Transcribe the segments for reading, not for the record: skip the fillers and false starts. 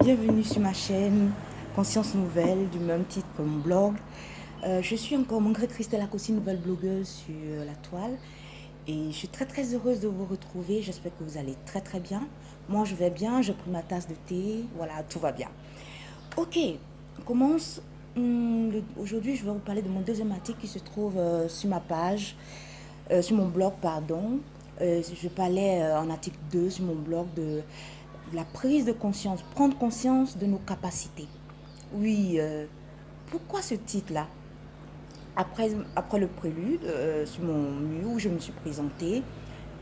Bienvenue sur ma chaîne Conscience Nouvelle, du même titre que mon blog. Je suis encore Christelle Akossi, nouvelle blogueuse sur la toile. Et je suis très heureuse de vous retrouver. J'espère que vous allez très bien. Moi, je vais bien. J'ai pris ma tasse de thé. Voilà, tout va bien. Ok, on commence. Aujourd'hui, je vais vous parler de mon deuxième article qui se trouve sur ma page, sur mon blog, pardon. Je parlais en article 2 sur mon blog de la prise de conscience, prendre conscience de nos capacités. Oui, pourquoi ce titre-là? Après le prélude, sur mon mur où je me suis présentée,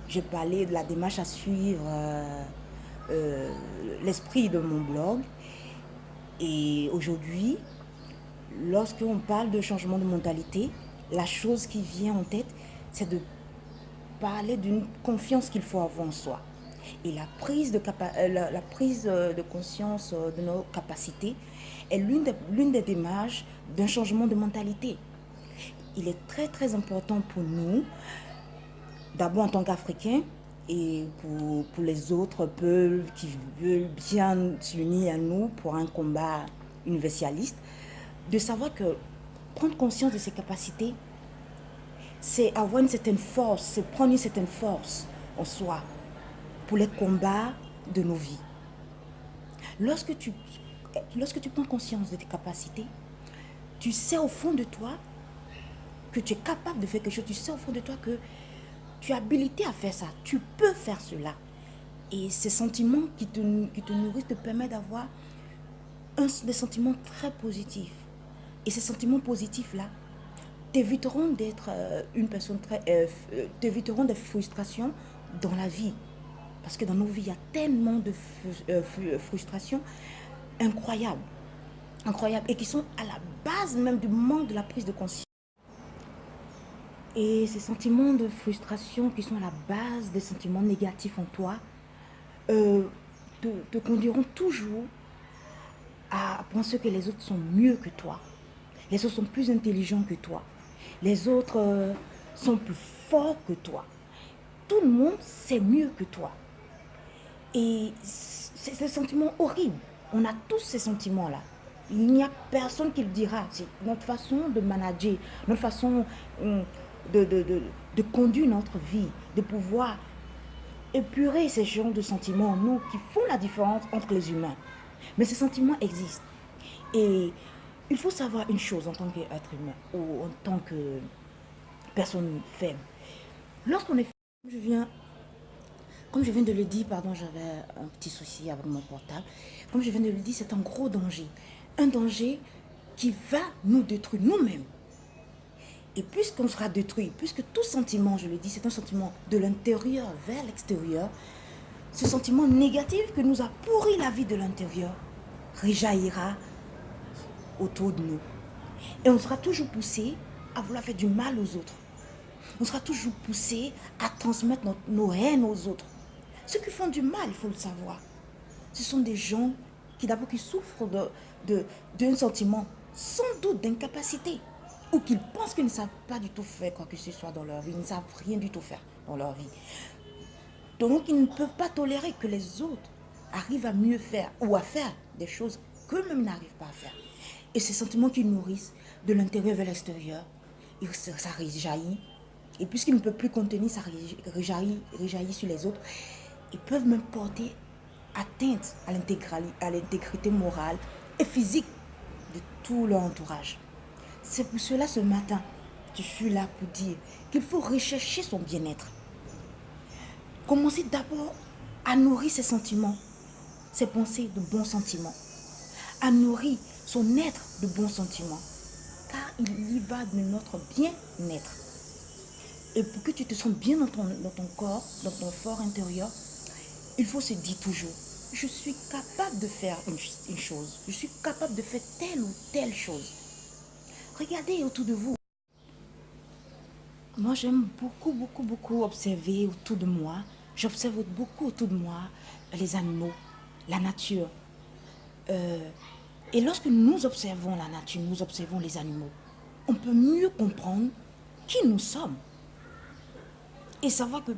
j'ai parlé de la démarche à suivre, l'esprit de mon blog. Et aujourd'hui, lorsqu'on parle de changement de mentalité, la chose qui vient en tête, c'est de parler d'une confiance qu'il faut avoir en soi. Et la prise de conscience de nos capacités est l'une des démarches d'un changement de mentalité. Il est très important pour nous, d'abord en tant qu'Africains, et pour les autres peuples qui veulent bien s'unir à nous pour un combat universaliste, de savoir que prendre conscience de ses capacités, c'est avoir une certaine force, c'est prendre une certaine force en soi pour les combats de nos vies. Lorsque tu prends conscience de tes capacités, tu sais au fond de toi que tu es capable de faire quelque chose, tu sais au fond de toi que tu es habilité à faire ça, tu peux faire cela. Et ces sentiments qui te nourrissent te permettent d'avoir des sentiments très positifs. Et ces sentiments positifs-là t'éviteront d'être une personne t'éviteront des frustrations dans la vie. Parce que dans nos vies, il y a tellement de frustrations incroyables. Incroyables. Et qui sont à la base même du manque de la prise de conscience. Et ces sentiments de frustration qui sont à la base des sentiments négatifs en toi te conduiront toujours à penser que les autres sont mieux que toi. Les autres sont plus intelligents que toi. Les autres sont plus forts que toi. Tout le monde sait mieux que toi. Et c'est des sentiments horribles. On a tous ces sentiments-là. Il n'y a personne qui le dira. C'est notre façon de manager, notre façon de conduire notre vie, de pouvoir épurer ces genres de sentiments en nous qui font la différence entre les humains. Mais ces sentiments existent. Et il faut savoir une chose en tant qu'être humain ou en tant que personne faible. Lorsqu'on est faible, comme je viens de le dire, pardon, j'avais un petit souci avec mon portable. Comme je viens de le dire, c'est un gros danger. Un danger qui va nous détruire nous-mêmes. Et puisqu'on sera détruit, puisque tout sentiment, je le dis, c'est un sentiment de l'intérieur vers l'extérieur, ce sentiment négatif que nous a pourri la vie de l'intérieur rejaillira autour de nous. Et on sera toujours poussé à vouloir faire du mal aux autres. On sera toujours poussé à transmettre nos haines aux autres. Ceux qui font du mal, il faut le savoir. Ce sont des gens qui d'abord qui souffrent d'un sentiment sans doute d'incapacité. Ou qu'ils pensent qu'ils ne savent pas du tout faire quoi que ce soit dans leur vie. Ils ne savent rien du tout faire dans leur vie. Donc ils ne peuvent pas tolérer que les autres arrivent à mieux faire ou à faire des choses qu'eux-mêmes n'arrivent pas à faire. Et ces sentiments qu'ils nourrissent de l'intérieur vers l'extérieur, ça rejaillit. Et puisqu'ils ne peuvent plus contenir, ça rejaillit sur les autres. Ils peuvent même porter atteinte à l'intégrité morale et physique de tout leur entourage. C'est pour cela ce matin, je suis là pour dire qu'il faut rechercher son bien-être. Commencer d'abord à nourrir ses sentiments, ses pensées de bons sentiments. À nourrir son être de bons sentiments. Car il y va de notre bien-être. Et pour que tu te sentes bien dans ton corps, dans ton fort intérieur, il faut se dire toujours, je suis capable de faire une chose. Je suis capable de faire telle ou telle chose. Regardez autour de vous. Moi, j'aime beaucoup observer autour de moi. J'observe beaucoup autour de moi les animaux, la nature. Et lorsque nous observons la nature, nous observons les animaux, on peut mieux comprendre qui nous sommes. Et savoir que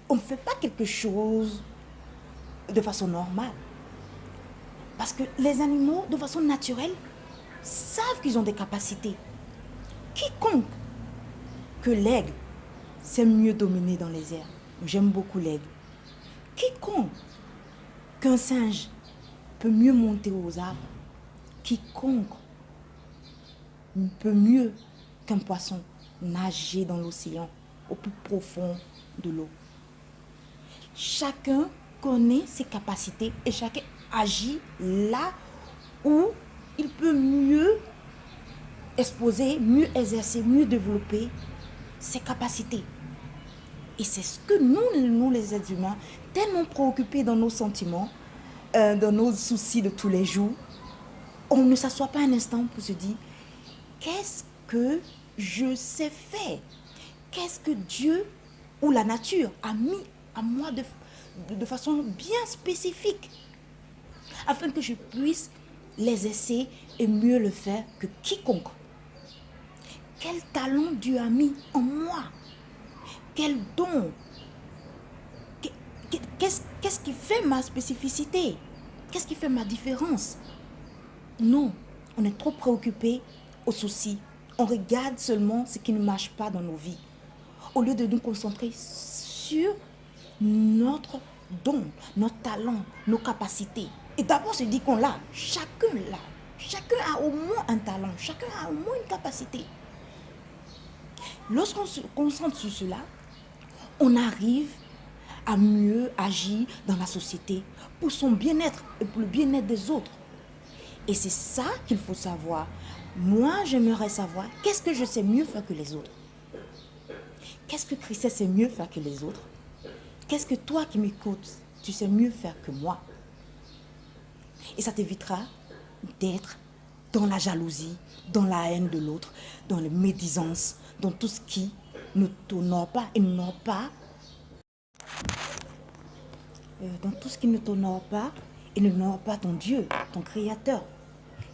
on ne fait pas quelque chose de façon normale. Parce que les animaux, de façon naturelle, savent qu'ils ont des capacités. Quiconque que l'aigle sait mieux dominer dans les airs. J'aime beaucoup l'aigle. Quiconque qu'un singe peut mieux monter aux arbres. Quiconque peut mieux qu'un poisson nager dans l'océan au plus profond de l'eau. Chacun connaît ses capacités et chacun agit là où il peut mieux exposer, mieux exercer, mieux développer ses capacités. Et c'est ce que nous les êtres humains, tellement préoccupés dans nos sentiments, dans nos soucis de tous les jours, on ne s'assoit pas un instant pour se dire, qu'est-ce que je sais faire? Qu'est-ce que Dieu ou la nature a mis à moi de façon bien spécifique, afin que je puisse l'exercer et mieux le faire que quiconque. Quel talent Dieu a mis en moi? Quel don? Qu'est-ce qui fait ma spécificité? Qu'est-ce qui fait ma différence? Non, on est trop préoccupé aux soucis. On regarde seulement ce qui ne marche pas dans nos vies, au lieu de nous concentrer sur notre don, notre talent, nos capacités. Et d'abord se dire qu'on l'a, chacun l'a. Chacun a au moins un talent, chacun a au moins une capacité. Lorsqu'on se concentre sur cela, on arrive à mieux agir dans la société pour son bien-être et pour le bien-être des autres. Et c'est ça qu'il faut savoir. Moi, j'aimerais savoir qu'est-ce que je sais mieux faire que les autres. Qu'est-ce que Christelle sait mieux faire que les autres? Qu'est-ce que toi qui m'écoutes, tu sais mieux faire que moi? Et ça t'évitera d'être dans la jalousie, dans la haine de l'autre, dans les médisances, dans tout ce qui ne t'honore pas et n'honore pas. Dans tout ce qui ne t'honore pas et ne n'honore pas ton Dieu, ton Créateur.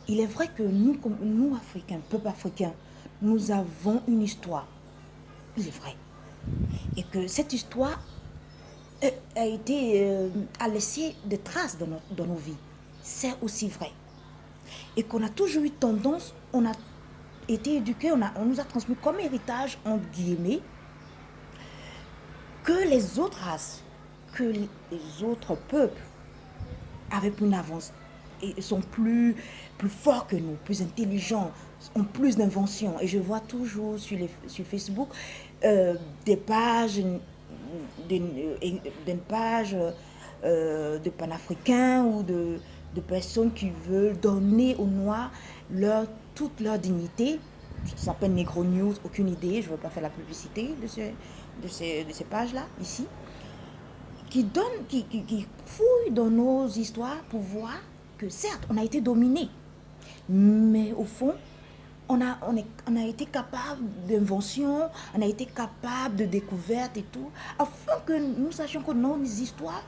Il est vrai que nous Africains, peuple africain, nous avons une histoire. Il est vrai. Et que cette histoire a laissé des traces dans nos vies. C'est aussi vrai. Et qu'on a toujours eu tendance, on a été éduqués, on nous a transmis comme héritage, entre guillemets, que les autres races, que les autres peuples avaient une avance et sont plus forts que nous, plus intelligents, ont plus d'inventions. Et je vois toujours sur Facebook des pages, de panafricains ou de personnes qui veulent donner aux Noirs toute leur dignité. Ça s'appelle Negro News, aucune idée, je ne veux pas faire la publicité de ces pages-là, ici. Qui fouillent dans nos histoires pour voir que certes, on a été dominé, mais au fond, on a été capable d'invention, on a été capable de découverte et tout, afin que nous sachions que nos histoires,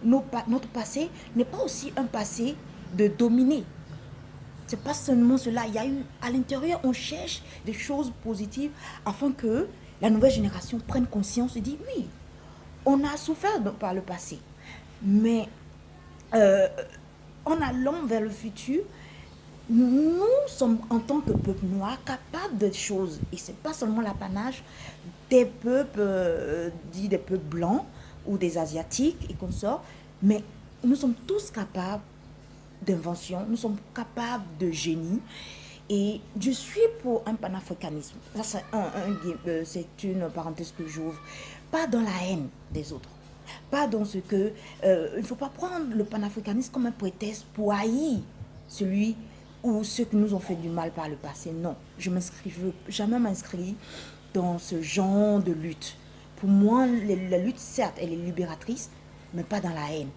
notre passé n'est pas aussi un passé de dominer. C'est pas seulement cela, il y a eu à l'intérieur, on cherche des choses positives afin que la nouvelle génération prenne conscience et dise oui, on a souffert par le passé, mais en allant vers le futur, nous sommes en tant que peuple noir capables de choses. Et ce n'est pas seulement l'apanage des peuples, dits des peuples blancs ou des asiatiques et consorts, mais nous sommes tous capables d'invention, nous sommes capables de génie. Et je suis pour un panafricanisme. Ça, c'est une parenthèse que j'ouvre. Pas dans la haine des autres. Pas dans ce que... il ne faut pas prendre le panafricanisme comme un prétexte pour haïr celui ou ceux qui nous ont fait du mal par le passé. Non, je ne veux jamais m'inscrire dans ce genre de lutte. Pour moi, la lutte, certes, elle est libératrice, mais pas dans la haine.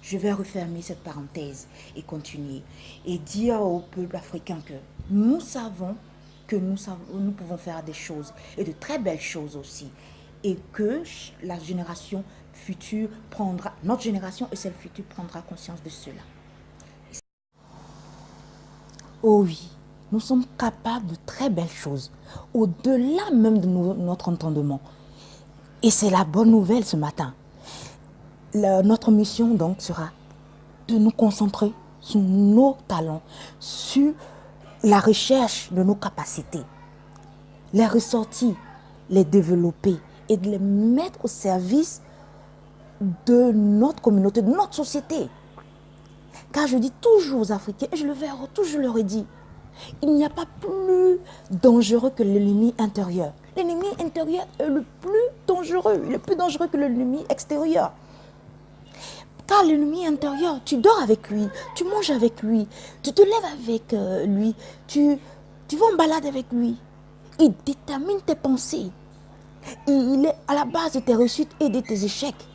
Je vais refermer cette parenthèse et continuer. Et dire au peuple africain que nous savons que nous pouvons faire des choses, et de très belles choses aussi. Et que la génération future prendra, notre génération et celle future prendra conscience de cela. Oh oui, nous sommes capables de très belles choses, au-delà même de notre entendement. Et c'est la bonne nouvelle ce matin. Notre mission donc sera de nous concentrer sur nos talents, sur la recherche de nos capacités, les ressortir, les développer et de les mettre au service de notre communauté, de notre société. Car je dis toujours aux Africains, et je le verrai toujours, je leur ai dit, il n'y a pas plus dangereux que l'ennemi intérieur. L'ennemi intérieur est le plus dangereux. Il est plus dangereux que l'ennemi extérieur. Car l'ennemi intérieur, tu dors avec lui, tu manges avec lui, tu te lèves avec lui, tu vas en balade avec lui. Il détermine tes pensées. Il est à la base de tes réussites et de tes échecs.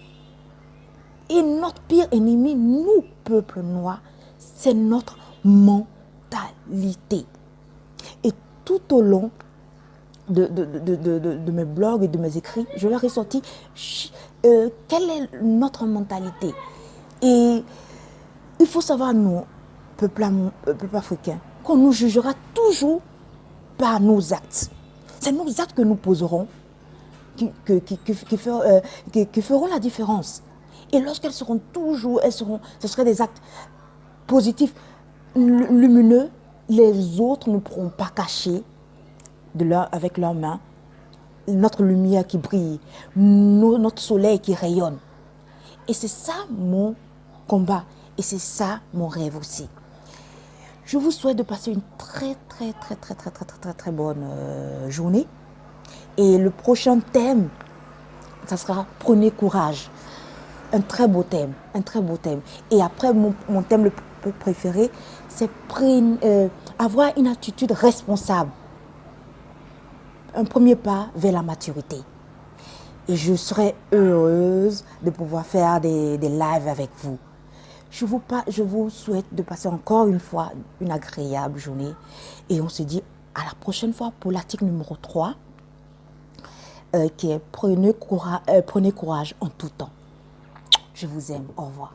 Et notre pire ennemi, nous, peuple noir, c'est notre mentalité. Et tout au long de mes blogs et de mes écrits, je leur ai sorti quelle est notre mentalité. Et il faut savoir, nous, peuple africain, qu'on nous jugera toujours par nos actes. C'est nos actes que nous poserons qui feront la différence. Et lorsqu'elles seront toujours, ce seraient des actes positifs, lumineux, les autres ne pourront pas cacher avec leurs mains notre lumière qui brille, notre soleil qui rayonne. Et c'est ça mon combat. Et c'est ça mon rêve aussi. Je vous souhaite de passer une très bonne journée. Et le prochain thème, ça sera prenez courage. Un très beau thème, un très beau thème. Et après, mon thème le préféré, c'est avoir une attitude responsable. Un premier pas vers la maturité. Et je serai heureuse de pouvoir faire des lives avec vous. Je vous souhaite de passer encore une fois une agréable journée. Et on se dit à la prochaine fois pour l'article numéro 3, qui est prenez courage en tout temps. Je vous aime. Au revoir.